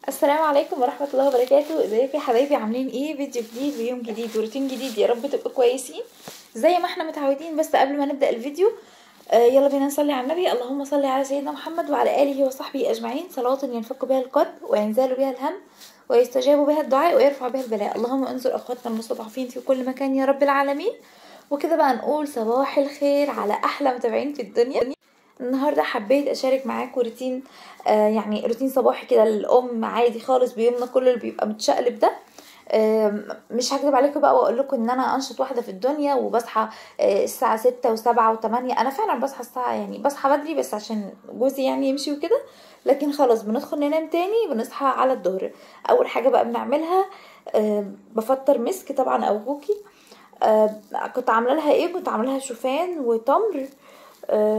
السلام عليكم ورحمة الله وبركاته. ازيكم يا حبايبي؟ عاملين ايه؟ فيديو جديد ويوم جديد وروتين جديد، يا رب تبقوا كويسين زي ما احنا متعودين. بس قبل ما نبدأ الفيديو يلا بينا نصلي على النبي. اللهم صل على سيدنا محمد وعلى آله وصحبه أجمعين، صلاة ينفك بها القلب وينزال بها الهم ويستجاب بها الدعاء ويرفع بها البلاء. اللهم انصر أخواتنا المستضعفين في كل مكان يا رب العالمين. وكده بقى نقول صباح الخير على أحلى متابعين في الدنيا. النهارده حبيت اشارك معاكم روتين، يعني روتين صباحي كده للام عادي خالص بيومنا كله اللي بيبقى متشقلب ده. مش هكذب عليكم بقى واقول لكم ان انا انشط واحده في الدنيا وبصحى الساعه 6 و7 و8. انا فعلا بصحى الساعه، يعني بصحى بدري بس عشان جوزي يعني يمشي وكده، لكن خلاص بندخل ننام تاني بنصحى على الظهر. اول حاجه بقى بنعملها بفطر مسك طبعا او كوكي. كنت عامله لها ايه؟ كنت عامله لها شوفان وتمر،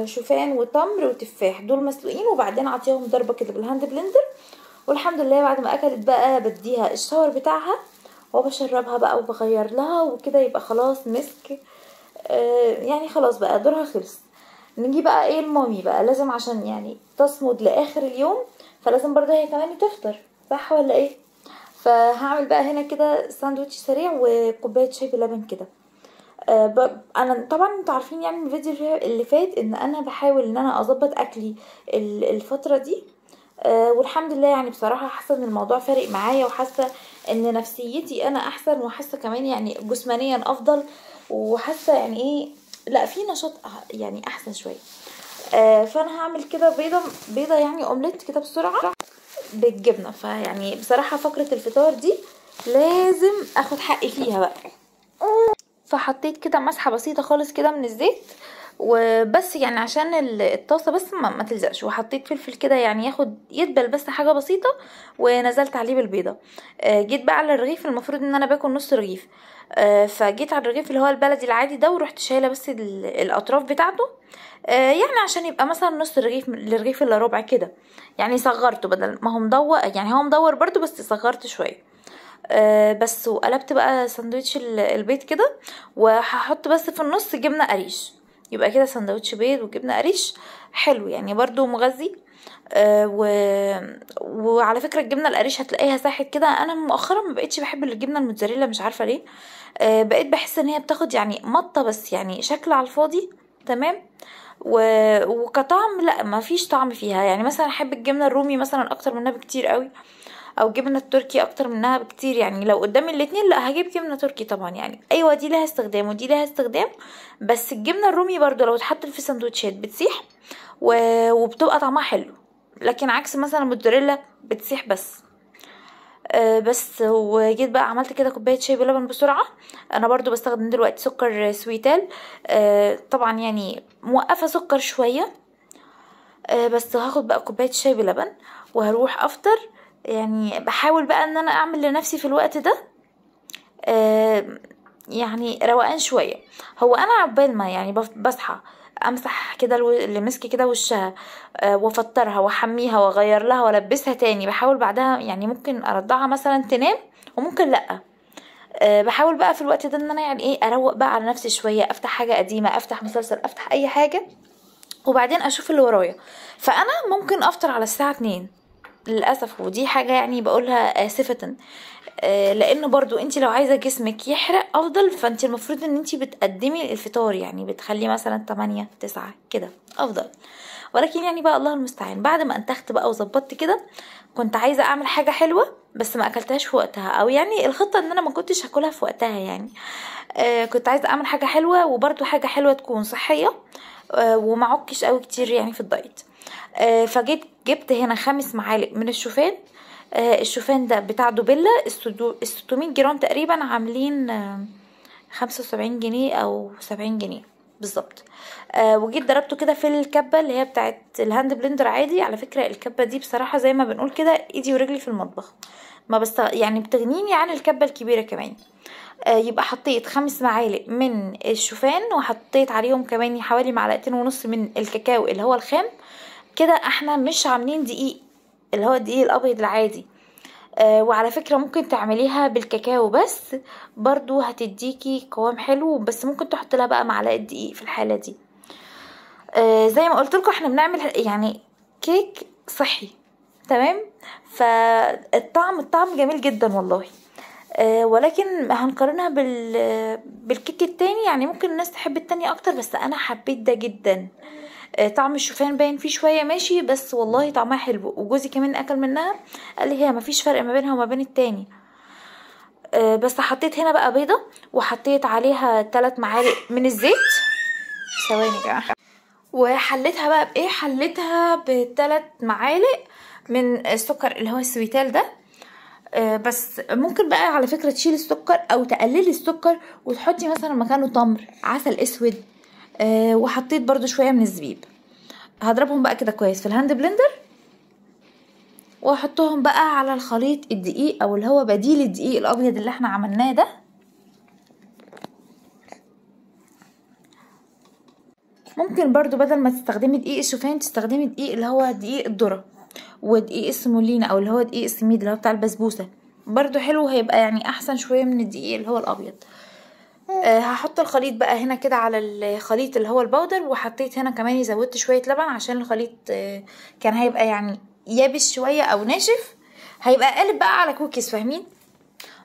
شوفان وتمر وتفاح، دول مسلوقين وبعدين اعطيهم ضربه كده بالهاند بلندر. والحمد لله بعد ما اكلت بقى بديها الشاور بتاعها وبشربها بقى وبغير لها وكده، يبقى خلاص مسك. يعني خلاص بقى دورها خلص. نيجي بقى ايه؟ المامي بقى لازم عشان يعني تصمد لاخر اليوم، فلازم برضه هي كمان تفطر، صح ولا ايه؟ فهعمل بقى هنا كده ساندوتش سريع وكوبايه شاي بلبن كده. انا طبعا انتوا عارفين يعني من الفيديو اللي فات ان انا بحاول ان انا اظبط اكلي الفتره دي. والحمد لله يعني بصراحه حاسه ان الموضوع فارق معايا، وحاسه ان نفسيتي انا احسن، وحاسه كمان يعني جسمانيا افضل، وحاسه يعني ايه، لا في نشاط يعني احسن شويه. فانا هعمل كده بيضه يعني اومليت كده بسرعه بالجبنه. فيعني بصراحه فقره الفطار دي لازم اخد حقي فيها بقى. فحطيت كده مسحه بسيطه خالص كده من الزيت وبس، يعني عشان الطاسه بس ما تلزقش. وحطيت فلفل كده يعني ياخد يدبل بس حاجه بسيطه، ونزلت عليه بالبيضه. جيت بقى على الرغيف، المفروض ان انا باكل نص رغيف. فجيت على الرغيف اللي هو البلدي العادي ده ورحت شايله بس الاطراف بتاعته. يعني عشان يبقى مثلا نص الرغيف للرغيف الا ربع كده. يعني صغرته بدل ما هو مدور، يعني هو مدور برضو بس صغرت شويه. بس وقلبت بقى سندوتش البيض كده، وهحط بس في النص جبنه قريش. يبقى كده سندوتش بيض وجبنه قريش حلو يعني برضو مغذي. وعلى فكره الجبنه القريش هتلاقيها ساحت كده. انا مؤخرا ما بقتش بحب الجبنه الموتزاريلا، مش عارفه ليه. بقيت بحس ان هي بتاخد يعني مطه بس، يعني شكل على الفاضي. تمام. وكطعم لا، ما فيش طعم فيها. يعني مثلا احب الجبنه الرومي مثلا اكتر منها بكتير قوي، او جبنه التركي اكتر منها بكتير. يعني لو قدامي الاتنين لا هجيب جبنه تركي طبعا، يعني ايوه دي لها استخدام ودي لها استخدام. بس الجبنه الرومي برضو لو اتحطت في سندوتشات بتسيح وبتبقى طعمها حلو، لكن عكس مثلا الموتزاريلا بتسيح بس. بس وجيت بقى عملت كده كوبايه شاي بلبن بسرعه. انا برضو بستخدم دلوقتي سكر سويتال. طبعا يعني موقفه سكر شويه. بس هاخد بقى كوبايه شاي بلبن وهروح افطر. يعني بحاول بقى ان انا اعمل لنفسي في الوقت ده يعني روقان شويه. هو انا عقبال ما يعني بصحى امسح كده اللي مسكي كده وشها، وافطرها واحميها واغير لها والبسها تاني. بحاول بعدها يعني ممكن ارضعها مثلا تنام وممكن لا. بحاول بقى في الوقت ده ان انا يعني ايه اروق بقى على نفسي شويه، افتح حاجه قديمه، افتح مسلسل، افتح اي حاجه، وبعدين اشوف اللي ورايا. فانا ممكن افطر على الساعه 2 للاسف، ودي حاجه يعني بقولها اسفه. لان برضو انت لو عايزه جسمك يحرق افضل، فانت المفروض ان انت بتقدمي الفطار، يعني بتخلي مثلا 8 9 كده افضل. ولكن يعني بقى الله المستعان. بعد ما انتخت بقى وظبطت كده، كنت عايزه اعمل حاجه حلوه بس ما اكلتهاش في وقتها، او يعني الخطه ان انا ما كنتش هاكلها في وقتها يعني. كنت عايزه اعمل حاجه حلوه وبرضو حاجه حلوه تكون صحيه، وما عكش قوي كتير يعني في الدايت. فجيت جبت هنا 5 معالق من الشوفان. الشوفان ده بتاع دوبيلا 600 جرام تقريبا، عاملين 75 جنيه او 70 جنيه بالظبط. وجيت ضربته كده في الكبه اللي هي بتاعت الهاند بلندر عادي. على فكره الكبه دي بصراحه زي ما بنقول كده ايدي ورجلي في المطبخ، ما بس يعني بتغنيني عن الكبه الكبيره كمان. يبقى حطيت 5 معالق من الشوفان، وحطيت عليهم كمان حوالي 1.5 معلقة من الكاكاو اللي هو الخام. كده احنا مش عاملين دقيق اللي هو الدقيق الابيض العادي. وعلى فكرة ممكن تعمليها بالكاكاو بس برضو هتديكي قوام حلو، بس ممكن تحط لها بقى معلقة دقيق في الحالة دي. زي ما قلت لكم احنا بنعمل يعني كيك صحي. تمام. الطعم جميل جدا والله. ولكن هنقارنها بالكيك التاني، يعني ممكن الناس تحب التاني اكتر، بس انا حبيت ده جدا. طعم الشوفان باين فيه شويه ماشي، بس والله طعمها حلو، وجوزي كمان اكل منها قال لي هي مفيش فرق ما بينها وما بين التاني. بس حطيت هنا بقى بيضه، وحطيت عليها 3 معالق من الزيت. ثواني يا جماعه. وحليتها بقى بايه؟ حليتها ب3 معالق من السكر اللي هو السويتال ده. بس ممكن بقى على فكرة تشيلي السكر او تقللي السكر وتحطي مثلا مكانه تمر، عسل اسود. وحطيت برضو شوية من الزبيب. هضربهم بقى كده كويس في الهاند بلندر، واحطهم بقى على الخليط الدقيق او اللي هو بديل الدقيق الابيض اللي احنا عملناه ده. ممكن برضو بدل ما تستخدمي دقيق الشوفان تستخدمي دقيق اللي هو دقيق الذرة، ودقيق السمولينا او اللي هو دقيق السميد اللي هو بتاع البسبوسة، برضو حلو، هيبقى يعني احسن شوية من الدقيق اللي هو الابيض. هحط الخليط بقى هنا كده على الخليط اللي هو البودر، وحطيت هنا كمان زودت شوية لبن عشان الخليط كان هيبقى يعني يابس شوية او ناشف، هيبقى قالب بقى على كوكيز، فاهمين؟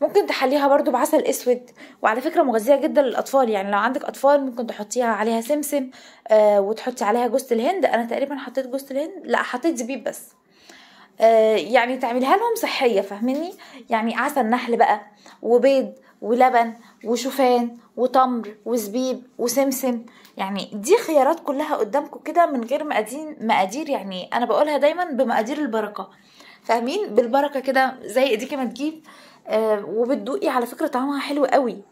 ممكن تحليها برضو بعسل اسود، وعلى فكرة مغذية جدا للاطفال، يعني لو عندك اطفال ممكن تحطيها عليها سمسم وتحطي عليها جوز الهند. انا تقريبا حطيت جوز الهند، لا حطيت زبيب بس. يعني تعمليها لهم صحية، فاهميني؟ يعني عسل نحل بقى، وبيض ولبن وشوفان وتمر وزبيب وسمسم، يعني دي خيارات كلها قدامكم كده من غير مقادير، يعني انا بقولها دايما بمقادير البركة، فاهمين؟ بالبركة كده زي ايديكي ما تجيب. وبتدوقي على فكرة طعمها حلو قوي.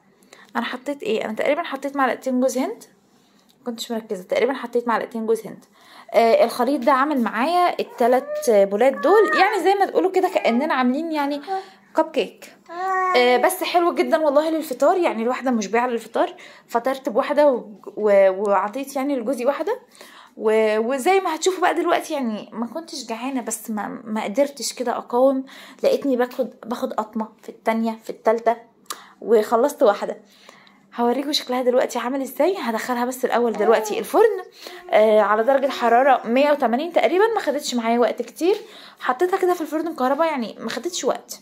انا حطيت ايه؟ انا تقريبا حطيت معلقتين جوز هند، كنتش مركزة، تقريبا حطيت معلقتين جوز هند. الخليط ده عامل معايا ال3 بولات دول، يعني زي ما تقولوا كده كأننا عاملين يعني كب كيك. بس حلو جدا والله للفطار، يعني الواحدة مشبعة للفطار. فطرت بواحدة وعطيت يعني لجوزي واحدة، وزي ما هتشوفوا بقى دلوقتي، يعني ما كنتش جعانة بس ما قدرتش كده اقاوم، لقيتني باخد قطمة في التانية في التالتة، وخلصت واحدة. هوريكم شكلها دلوقتي عامل ازاي. هدخلها بس الاول دلوقتي الفرن على درجة حرارة 180 تقريبا، ما خدتش معايا وقت كتير. حطيتها كده في الفرن الكهرباء، يعني ما خدتش وقت،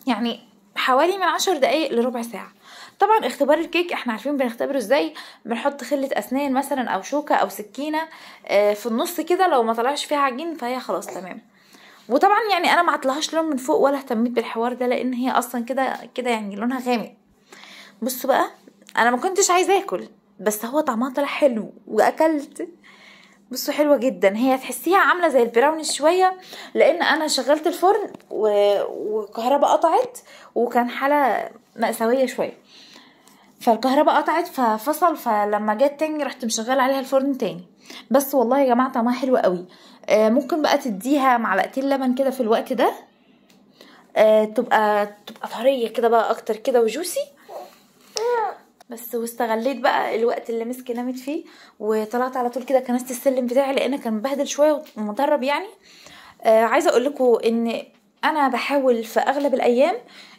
يعني حوالي من 10 دقايق لربع ساعة. طبعا اختبار الكيك احنا عارفين بنختبره ازاي، بنحط خلة اسنان مثلا او شوكة او سكينة في النص كده، لو ما طلعش فيها عجين فهي خلاص تمام. وطبعا يعني انا ما عطلهاش لون من فوق ولا اهتميت بالحوار ده، لان هي اصلا كده كده يعني لونها غامق. بصوا بقى، انا ما كنتش عايزه اكل، بس هو طعمها طلع حلو واكلت. بصوا حلوه جدا، هي تحسيها عامله زي البراونيز شويه، لان انا شغلت الفرن وكهرباء قطعت، وكان حاله مأساويه شويه، فالكهرباء قطعت ففصل، فلما جت تاني رحت مشغله عليها الفرن تاني. بس والله يا جماعه طعمها حلو قوي. ممكن بقى تديها معلقتين لبن كده في الوقت ده، تبقى طريه كده بقى اكتر كده وجوسي. بس واستغليت بقى الوقت اللي مسكي نامت فيه، وطلعت على طول كده كنست السلم بتاعي، لان كان مبهدل شويه ومطرب يعني. عايزه اقول لكم ان انا بحاول في اغلب الايام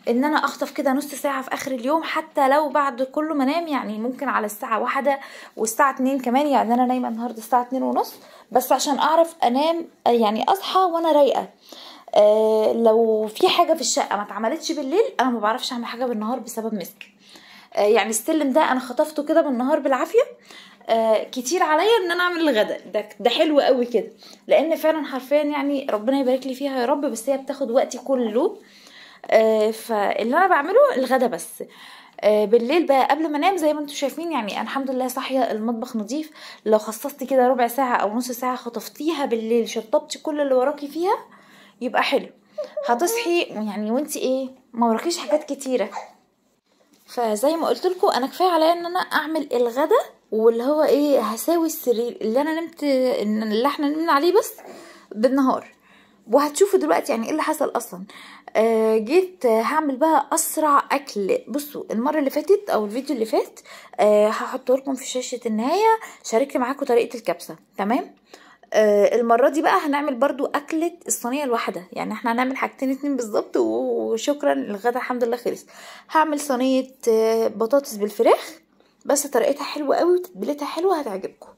ان انا اخطف كده نص ساعه في اخر اليوم، حتى لو بعد كله ما انام، يعني ممكن على الساعه 1 والساعه 2 كمان، يعني انا نايمه النهارده الساعه 2:30، بس عشان اعرف انام يعني اصحى وانا رايقه. لو في حاجه في الشقه ما اتعملتش بالليل، انا ما بعرفش اعمل حاجه بالنهار بسبب مسك. يعني السلم ده انا خطفته كده بالنهار بالعافيه. كتير عليا ان انا اعمل الغدا ده حلو قوي كده، لان فعلا حرفيا يعني ربنا يبارك لي فيها يا رب، بس هي بتاخد وقتي كله. فاللي انا بعمله الغدا بس. بالليل بقى قبل ما انام زي ما انتم شايفين، يعني أنا الحمد لله صاحيه، المطبخ نظيف. لو خصصتي كده ربع ساعه او نص ساعه خطفتيها بالليل، شطبتي كل اللي وراكي فيها، يبقى حلو. هتصحي يعني وانتي ايه، ما وراكيش حاجات كتيره. فزي ما قلت لكم انا كفايه عليا ان انا اعمل الغدا، واللي هو ايه، هساوي السرير اللي انا نمت، اللي احنا نمنا عليه بس بالنهار. وهتشوفوا دلوقتي يعني ايه اللي حصل اصلا. جيت هعمل بقى اسرع اكل. بصوا المره اللي فاتت او الفيديو اللي فات هحطه لكم في شاشه النهايه، شاركت معاكم طريقه الكبسه، تمام؟ المره دي بقى هنعمل برضو اكله الصينيه الواحده، يعني احنا هنعمل حاجتين اتنين بالظبط وشكرا، الغدا الحمد لله خلص. هعمل صينيه بطاطس بالفراخ، بس طريقتها حلوه قوي وتتبيلتها حلوه، هتعجبكم.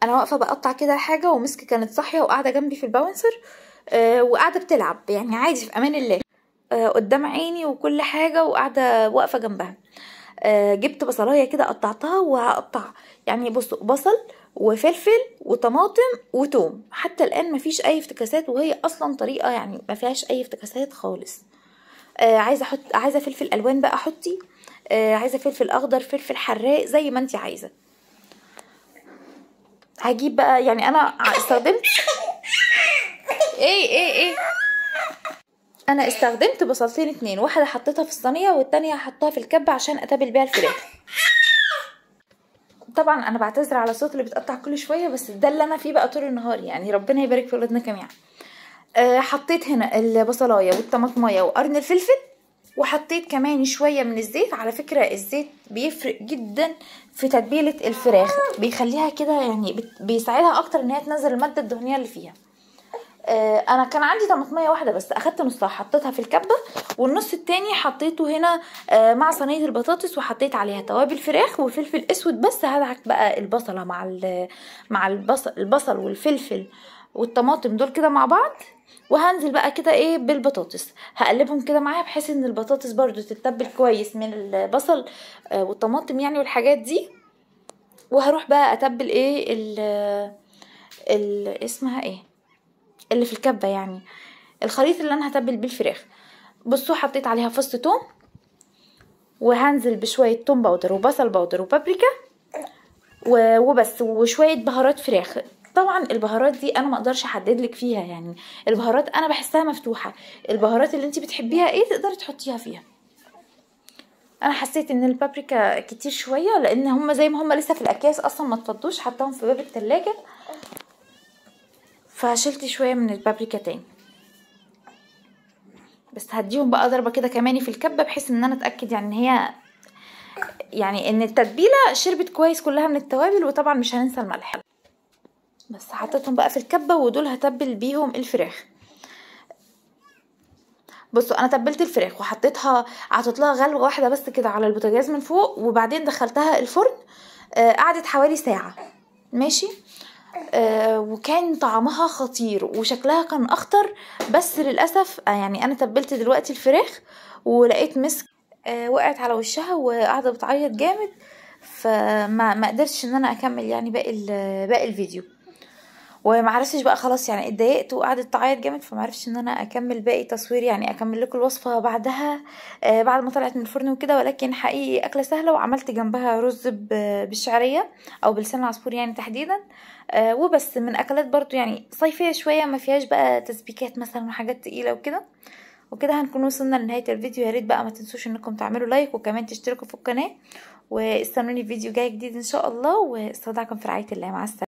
انا واقفه بقطع كده حاجه، ومسك كانت صاحيه وقاعده جنبي في الباونسر، وقاعده بتلعب يعني عادي في امان الله قدام عيني وكل حاجه، وقاعده واقفه جنبها. جبت بصلايه كده قطعتها وهقطع يعني. بصوا، بصل وفلفل وطماطم وتوم، حتى الان مفيش اي افتكاسات، وهي اصلا طريقه يعني ما فيهاش اي افتكاسات خالص. عايزه فلفل الوان بقى حطي، عايزه فلفل اخضر، فلفل حراق، زي ما انت عايزه. هجيب بقى يعني انا استخدمت ايه انا استخدمت بصلتين اتنين، واحده حطيتها في الصينيه والتانية هحطها في الكبه عشان اتبل بيها الفراخ. طبعا انا بعتذر على الصوت اللي بتقطع كل شويه، بس ده اللي انا فيه بقى طول النهار يعني. ربنا يبارك في ولادنا جميعا. حطيت هنا البصلايه والطماطمايه وقرن الفلفل، وحطيت كمان شويه من الزيت. على فكره الزيت بيفرق جدا في تتبيله الفراخ، بيخليها كده يعني بيساعدها اكتر ان هي تنزل الماده الدهنيه اللي فيها. انا كان عندي طماطميه واحده بس، اخدت نصها حطيتها في الكبه، والنص التاني حطيته هنا مع صينيه البطاطس، وحطيت عليها توابل فراخ وفلفل اسود بس. هدعك بقى البصله مع البصل والفلفل والطماطم دول كده مع بعض، وهنزل بقى كده ايه بالبطاطس، هقلبهم كده معايا بحيث ان البطاطس برضو تتبل كويس من البصل والطماطم يعني والحاجات دي. وهروح بقى اتبل ايه اسمها ايه اللي في الكبه يعني، الخليط اللي انا هتبل بيه الفراخ. بصوا، حطيت عليها فص توم، وهنزل بشويه توم باودر وبصل باودر وبابريكا وبس، وشويه بهارات فراخ. طبعا البهارات دي انا ما اقدرش احدد لك فيها يعني، البهارات انا بحسها مفتوحه، البهارات اللي انت بتحبيها ايه تقدري تحطيها فيها. انا حسيت ان البابريكا كتير شويه، لان هم زي ما هم لسه في الاكياس اصلا ما اتفضوش، حطاهم في باب التلاجة، فشلت شويه من البابريكا تاني. بس هديهم بقى ضربه كده كماني في الكبه، بحيث ان انا اتاكد يعني ان هي يعني ان التتبيله شربت كويس كلها من التوابل. وطبعا مش هننسى الملح. بس حطيتهم بقى في الكبه، ودول هتبل بيهم الفراخ. بصوا، انا تبلت الفراخ وحطيتها، عطيت لها غلوه واحده بس كده على البوتاجاز من فوق، وبعدين دخلتها الفرن. قعدت حوالي ساعه ماشي. وكان طعمها خطير وشكلها كان اخضر، بس للاسف يعني انا تبلت دلوقتي الفراخ ولقيت مسك وقعت على وشها وقاعده بتعيط جامد، فما قدرتش ان انا اكمل يعني باقي الفيديو. ومعرفتش بقى خلاص يعني، اتضايقت وقعدت تعيط جامد، فمعرفتش ان انا اكمل باقي تصوير يعني، اكمل لكم الوصفه بعدها بعد ما طلعت من الفرن وكده. ولكن حقيقي اكله سهله، وعملت جنبها رز بالشعريه او بلسان العصفور يعني تحديدا. وبس، من اكلات برضو يعني صيفيه شويه، ما فيهاش بقى تسبيكات مثلا وحاجات تقيله وكده. وكده هنكون وصلنا لنهايه الفيديو. يا ريت بقى ما تنسوش انكم تعملوا لايك، وكمان تشتركوا في القناه، واستنوني في فيديو جاي جديد ان شاء الله. واستودعكم في رعايه الله. مع السلامه.